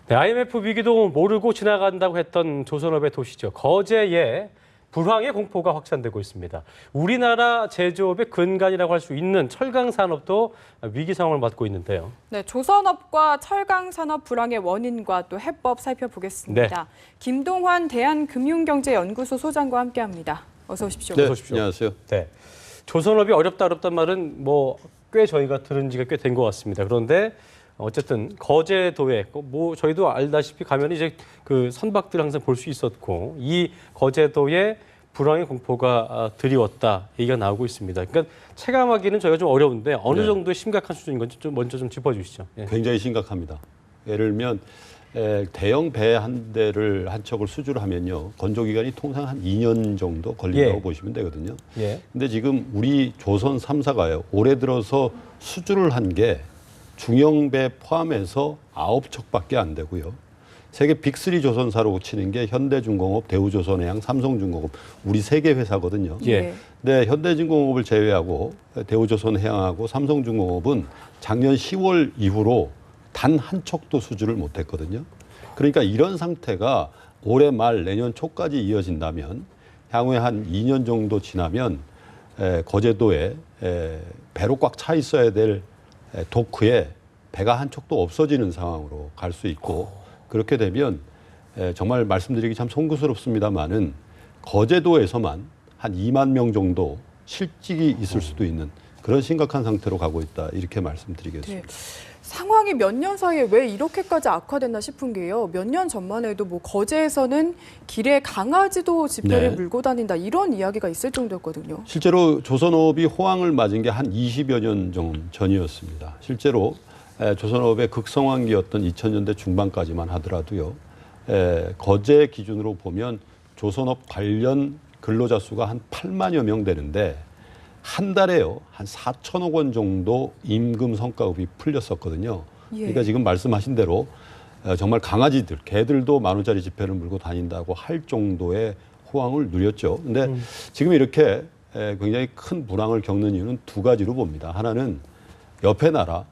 네, IMF 위기도 모르고 지나간다고 했던 조선업의 도시죠. 거제에 불황의 공포가 확산되고 있습니다. 우리나라 제조업의 근간이라고 할 수 있는 철강 산업도 위기 상황을 맞고 있는데요. 네, 조선업과 철강 산업 불황의 원인과 또 해법 살펴보겠습니다. 네. 김동환 대한금융경제연구소 소장과 함께합니다. 어서 오십시오. 네, 어서 오십시오. 안녕하세요. 네, 조선업이 어렵다는 말은 꽤 저희가 들은 지가 꽤 된 것 같습니다. 그런데 어쨌든 거제도에 저희도 알다시피 가면 이제 그 선박들 항상 볼 수 있었고 이 거제도에 불황의 공포가 드리웠다 얘기가 나오고 있습니다. 그러니까 체감하기는 저희가 좀 어려운데 어느 정도의 심각한 수준인 건지 먼저 좀 짚어주시죠. 예. 굉장히 심각합니다. 예를 들면 대형 배 한 대를 한 척을 수주를 하면요. 건조 기간이 통상 한 2년 정도 걸린다고 보시면 되거든요. 근데 지금 우리 조선 3사가요. 올해 들어서 수주를 한 게 중형배 포함해서 9척밖에 안 되고요. 세계 빅3 조선사로 치는 게 현대중공업, 대우조선해양, 삼성중공업 우리 세 개 회사거든요. 근데 현대중공업을 제외하고 대우조선해양하고 삼성중공업은 작년 10월 이후로 단 한 척도 수주를 못했거든요. 그러니까 이런 상태가 올해 말 내년 초까지 이어진다면 향후에 한 2년 정도 지나면 거제도에 배로 꽉 차 있어야 될 도크에 배가 한 척도 없어지는 상황으로 갈 수 있고 그렇게 되면 정말 말씀드리기 참 송구스럽습니다만은 거제도에서만 한 2만 명 정도 실직이 있을 수도 있는 그런 심각한 상태로 가고 있다 이렇게 말씀드리겠습니다. 네. 상황이 몇 년 사이에 왜 이렇게까지 악화됐나 싶은 게요. 몇 년 전만 해도 거제에서는 길에 강아지도 지폐를 물고 다닌다 이런 이야기가 있을 정도였거든요. 실제로 조선업이 호황을 맞은 게 한 20여 년 전이었습니다. 실제로 조선업의 극성황기였던 2000년대 중반까지만 하더라도요. 거제 기준으로 보면 조선업 관련 근로자 수가 한 8만여 명 되는데 한 달에요. 한 4천억 원 정도 임금 성과급이 풀렸었거든요. 그러니까 지금 말씀하신 대로 정말 강아지들, 개들도 10,000원짜리 지폐를 물고 다닌다고 할 정도의 호황을 누렸죠. 근데 지금 이렇게 굉장히 큰 불황을 겪는 이유는 두 가지로 봅니다. 하나는 옆에 나라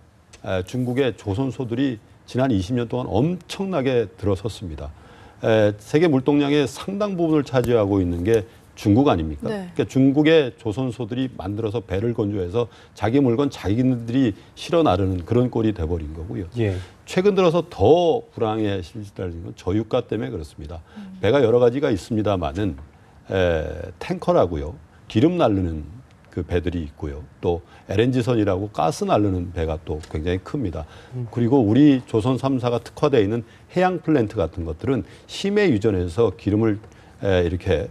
중국의 조선소들이 지난 20년 동안 엄청나게 들어섰습니다. 세계 물동량의 상당 부분을 차지하고 있는 게 중국 아닙니까? 그러니까 중국의 조선소들이 만들어서 배를 건조해서 자기 물건 자기들이 실어 나르는 그런 꼴이 돼버린 거고요. 최근 들어서 더 불황에 실질되는 건 저유가 때문에 그렇습니다. 배가 여러 가지가 있습니다만은 탱커라고요. 기름 나르는 그 배들이 있고요. 또 LNG선이라고 가스 나르는 배가 또 굉장히 큽니다. 그리고 우리 조선 3사가 특화되어 있는 해양 플랜트 같은 것들은 심해 유전에서 기름을 이렇게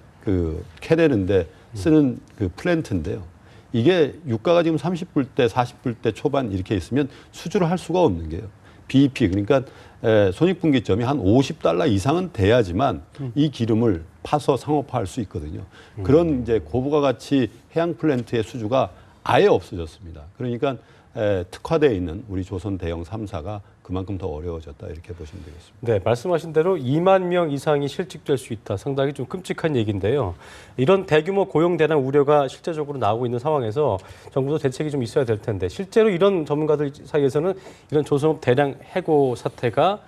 캐내는데 쓰는 그 플랜트인데요. 이게 유가가 지금 30불대, 40불대 초반 이렇게 있으면 수주를 할 수가 없는 게요. BEP 그러니까 손익분기점이 한 $50 이상은 돼야지만 이 기름을 파서 상업화할 수 있거든요. 그런 이제 고부가 가치 해양 플랜트의 수주가 아예 없어졌습니다. 그러니까 특화되어 있는 우리 조선 대형 3사가 그만큼 더 어려워졌다 이렇게 보시면 되겠습니다. 네, 말씀하신 대로 2만 명 이상이 실직될 수 있다. 상당히 좀 끔찍한 얘기인데요. 이런 대규모 고용 대란 우려가 실제적으로 나오고 있는 상황에서 정부도 대책이 좀 있어야 될 텐데 실제로 이런 전문가들 사이에서는 이런 조선업 대량 해고 사태가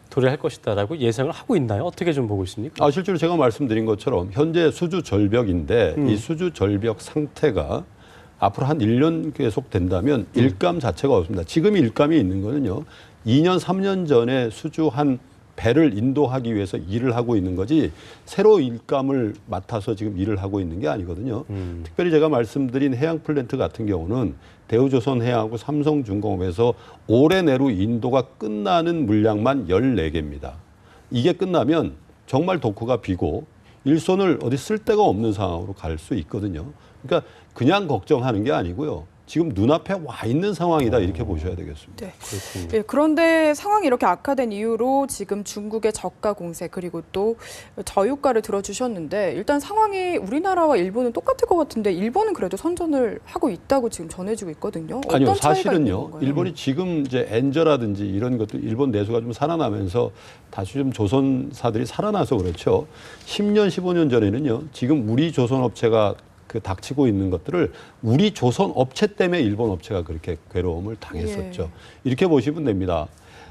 도래할 것이다라고 예상을 하고 있나요? 어떻게 좀 보고 있습니까? 실제로 제가 말씀드린 것처럼 현재 수주 절벽인데 이 수주 절벽 상태가 앞으로 한 1년 계속 된다면 일감 자체가 없습니다. 지금 일감이 있는 거는요. 2년, 3년 전에 수주한 배를 인도하기 위해서 일을 하고 있는 거지 새로 일감을 맡아서 지금 일을 하고 있는 게 아니거든요. 특별히 제가 말씀드린 해양 플랜트 같은 경우는 대우조선해양하고 삼성중공업에서 올해 내로 인도가 끝나는 물량만 14개입니다. 이게 끝나면 정말 도크가 비고 일손을 어디 쓸 데가 없는 상황으로 갈 수 있거든요. 그러니까 그냥 걱정하는 게 아니고요. 지금 눈앞에 와 있는 상황이다 이렇게 보셔야 되겠습니다. 네, 그런데 상황이 이렇게 악화된 이유로 지금 중국의 저가 공세 그리고 또 저유가를 들어주셨는데 일단 상황이 우리나라와 일본은 똑같을 것 같은데 일본은 그래도 선전을 하고 있다고 지금 전해지고 있거든요. 어떤 아니요, 차이가 사실은요. 있는 건가요? 일본이 지금 이제 엔저라든지 이런 것들 일본 내수가 좀 살아나면서 다시 좀 조선사들이 살아나서 그렇죠. 10년, 15년 전에는요. 지금 우리 조선 업체가 닥치고 있는 것들을 우리 조선 업체 때문에 일본 업체가 그렇게 괴로움을 당했었죠. 이렇게 보시면 됩니다.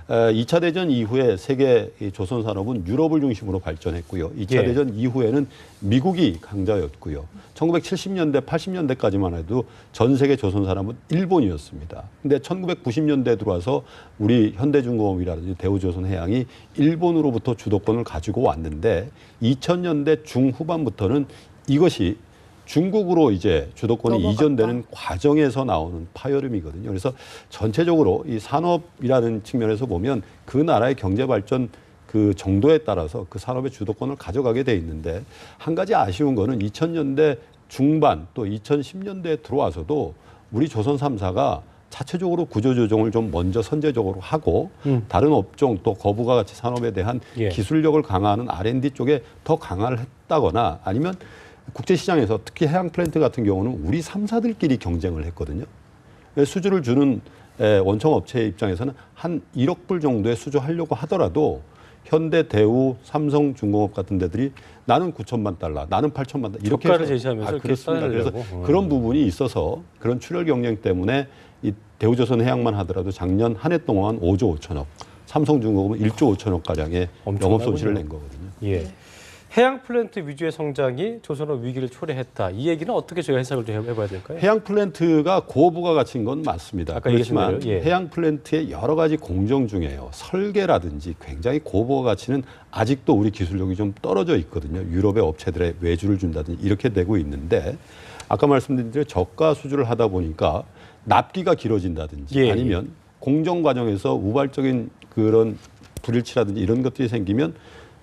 2차 대전 이후에 세계 조선 산업은 유럽을 중심으로 발전했고요. 2차 예. 대전 이후에는 미국이 강자였고요. 1970년대, 80년대까지만 해도 전 세계 조선 산업은 일본이었습니다. 근데 1990년대 들어와서 우리 현대중공업이라든지 대우조선해양이 일본으로부터 주도권을 가지고 왔는데 2000년대 중후반부터는 이것이 중국으로 이제 주도권이 넘어갔다. 이전되는 과정에서 나오는 파열음이거든요. 그래서 전체적으로 이 산업이라는 측면에서 보면 그 나라의 경제 발전 그 정도에 따라서 그 산업의 주도권을 가져가게 돼 있는데 한 가지 아쉬운 거는 2000년대 중반 또 2010년대에 들어와서도 우리 조선 3사가 자체적으로 구조조정을 좀 먼저 선제적으로 하고 다른 업종 또 거부가 가치 산업에 대한 예. 기술력을 강화하는 R&D 쪽에 더 강화를 했다거나 아니면 국제시장에서 특히 해양 플랜트 같은 경우는 우리 3사들끼리 경쟁을 했거든요. 수주를 주는 원청 업체의 입장에서는 한 1억 불 정도의 수주하려고 하더라도 현대, 대우, 삼성, 중공업 같은 데들이 나는 9천만 달러, 나는 8천만 달러 이렇게 저가를 해서 제시하면서 이렇게 그렇습니다. 그래서 따내려고. 그런 부분이 있어서 그런 출혈 경쟁 때문에 이 대우조선해양만 하더라도 작년 한 해 동안 5조 5천억, 삼성중공업은 1조 5천억 가량의 영업 손실을 낸 거거든요. 예. 해양 플랜트 위주의 성장이 조선업 위기를 초래했다. 이 얘기는 어떻게 저희가 해석을 좀 해봐야 될까요? 해양 플랜트가 고부가가치인 건 맞습니다. 아까 그렇지만 얘기하신 대로, 예. 해양 플랜트의 여러 가지 공정 중에요. 설계라든지 굉장히 고부가가치는 아직도 우리 기술력이 좀 떨어져 있거든요. 유럽의 업체들의 외주를 준다든지 이렇게 되고 있는데 아까 말씀드린 대로 저가 수주를 하다 보니까 납기가 길어진다든지 예, 아니면 공정 과정에서 우발적인 그런 불일치라든지 이런 것들이 생기면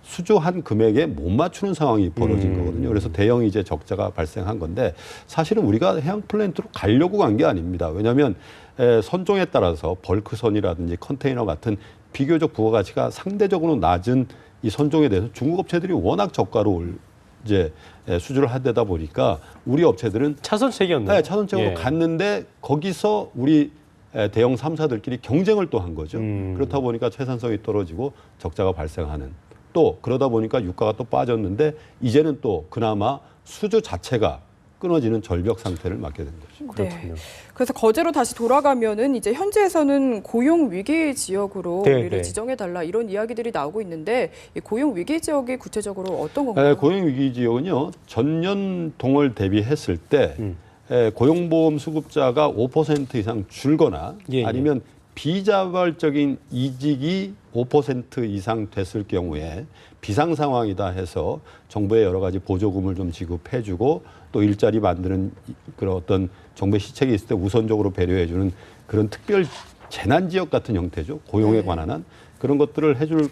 수주한 금액에 못 맞추는 상황이 벌어진 거거든요. 그래서 대형 이제 적자가 발생한 건데 사실은 우리가 해양 플랜트로 가려고 간 게 아닙니다. 왜냐하면 선종에 따라서 벌크선이라든지 컨테이너 같은 비교적 부가가치가 상대적으로 낮은 이 선종에 대해서 중국 업체들이 워낙 저가로 이제 수주를 하다 보니까 우리 업체들은 차선책이었나요? 네, 차선책으로 예. 갔는데 거기서 우리 대형 3사들끼리 경쟁을 또 한 거죠. 그렇다 보니까 생산성이 떨어지고 적자가 발생하는 또 그러다 보니까 유가가 또 빠졌는데 이제는 또 그나마 수주 자체가 끊어지는 절벽 상태를 맞게 된 거죠. 그렇군요. 네. 그래서 거제로 다시 돌아가면은 이제 현지에서는 고용 위기 지역으로 네, 우리를 네. 지정해 달라 이런 이야기들이 나오고 있는데 이 고용 위기 지역이 구체적으로 어떤 건가요? 고용 위기 지역은요 전년 동월 대비했을 때 고용보험 수급자가 5% 이상 줄거나 예, 예. 아니면 비자발적인 이직이 5% 이상 됐을 경우에 비상 상황이다 해서 정부의 여러 가지 보조금을 좀 지급해주고 또 일자리 만드는 그런 어떤 정부의 시책이 있을 때 우선적으로 배려해주는 그런 특별 재난 지역 같은 형태죠. 고용에 관한 한 그런 것들을 해줄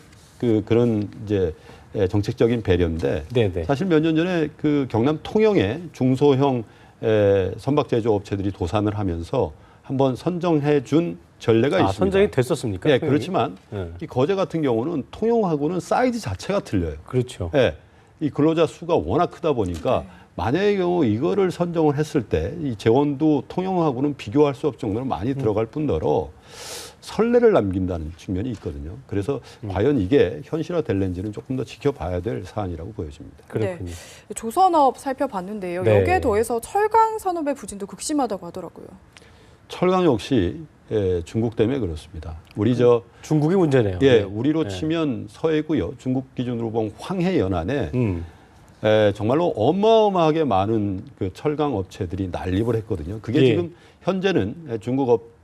그런 이제 정책적인 배려인데 네, 네. 사실 몇 년 전에 그 경남 통영에 중소형 선박 제조 업체들이 도산을 하면서 한번 선정해 준 전례가 있습니다. 선정이 됐었습니까? 네, 통영이? 그렇지만 네. 이 거제 같은 경우는 통영하고는 사이즈 자체가 틀려요. 그렇죠. 예, 이 근로자 수가 워낙 크다 보니까 만약의 경우 이거를 선정을 했을 때 이 재원도 통영하고는 비교할 수 없을 정도로 많이 들어갈 뿐더러 선례를 남긴다는 측면이 있거든요. 그래서 과연 이게 현실화 될는지는 조금 더 지켜봐야 될 사안이라고 보여집니다. 그렇군요. 네. 조선업 살펴봤는데요. 네. 여기에 더해서 철강 산업의 부진도 극심하다고 하더라고요. 철강 역시 중국 때문에 그렇습니다. 우리 중국이 문제네요. 우리로 네. 치면 서해고요. 중국 기준으로 보면 황해 연안에 음. 정말로 어마어마하게 많은 그 철강 업체들이 난립을 했거든요. 그게 예. 지금 현재는 중국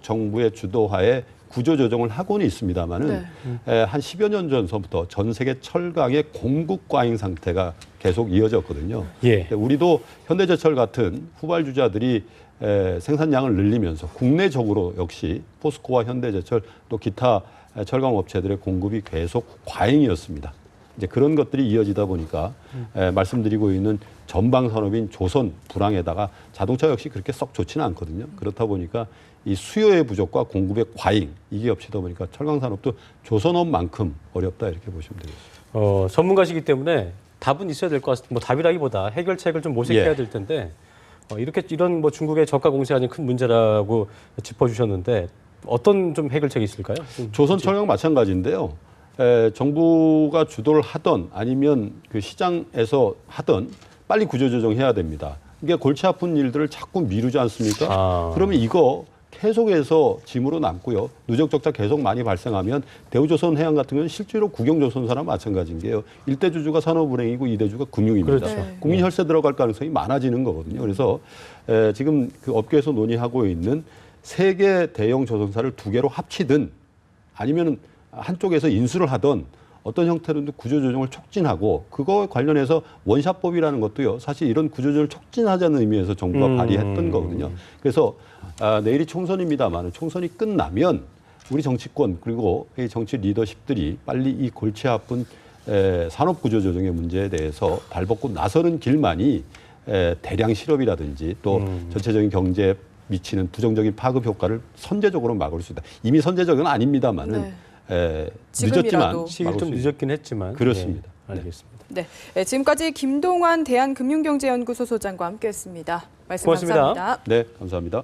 정부의 주도하에 구조 조정을 하고는 있습니다만은 한 10여 년 전서부터 전 세계 철강의 공급 과잉 상태가 계속 이어졌거든요. 예. 우리도 현대제철 같은 후발주자들이 생산량을 늘리면서 국내적으로 역시 포스코와 현대제철 또 기타 철강 업체들의 공급이 계속 과잉이었습니다. 이제 그런 것들이 이어지다 보니까 말씀드리고 있는 전방 산업인 조선 불황에다가 자동차 역시 그렇게 썩 좋지는 않거든요. 그렇다 보니까 이 수요의 부족과 공급의 과잉 이게 겹치다 보니까 철강 산업도 조선업만큼 어렵다 이렇게 보시면 되겠습니다. 전문가시기 때문에 답은 있어야 될 것 같습니다. 뭐 답이라기보다 해결책을 좀 모색해야 예. 될 텐데 이런 뭐 중국의 저가 공세가 큰 문제라고 짚어주셨는데 어떤 좀 해결책이 있을까요? 조선 철강 마찬가지인데요. 정부가 주도를 하던 아니면 그 시장에서 하던 빨리 구조조정해야 됩니다. 이게 골치 아픈 일들을 자꾸 미루지 않습니까? 그러면 이거 계속해서 짐으로 남고요. 누적 적자 계속 많이 발생하면 대우조선해양 같은 경우는 실제로 국영조선사랑 마찬가지인 게요. 1대 주주가 산업은행이고 2대 주주가 금융입니다. 그렇죠. 네. 국민 혈세 들어갈 가능성이 많아지는 거거든요. 그래서 지금 그 업계에서 논의하고 있는 3개 대형 조선사를 2개로 합치든 아니면 한쪽에서 인수를 하던 어떤 형태로든 구조조정을 촉진하고 그거 관련해서 원샷법이라는 것도요. 사실 이런 구조조정을 촉진하자는 의미에서 정부가 발의했던 거거든요. 그래서 내일이 총선입니다만 총선이 끝나면 우리 정치권 그리고 이 정치 리더십들이 빨리 이 골치 아픈 산업구조조정의 문제에 대해서 발벗고 나서는 길만이 대량 실업이라든지 또 전체적인 경제에 미치는 부정적인 파급 효과를 선제적으로 막을 수 있다. 이미 선제적은 아닙니다만은 네. 늦었지만 지금이라도. 시기 막을 좀 수 있- 늦었긴 했지만 그렇습니다. 네, 알겠습니다. 네, 지금까지 김동완 대한금융경제연구소 소장과 함께했습니다. 말씀 고맙습니다. 감사합니다. 네, 감사합니다.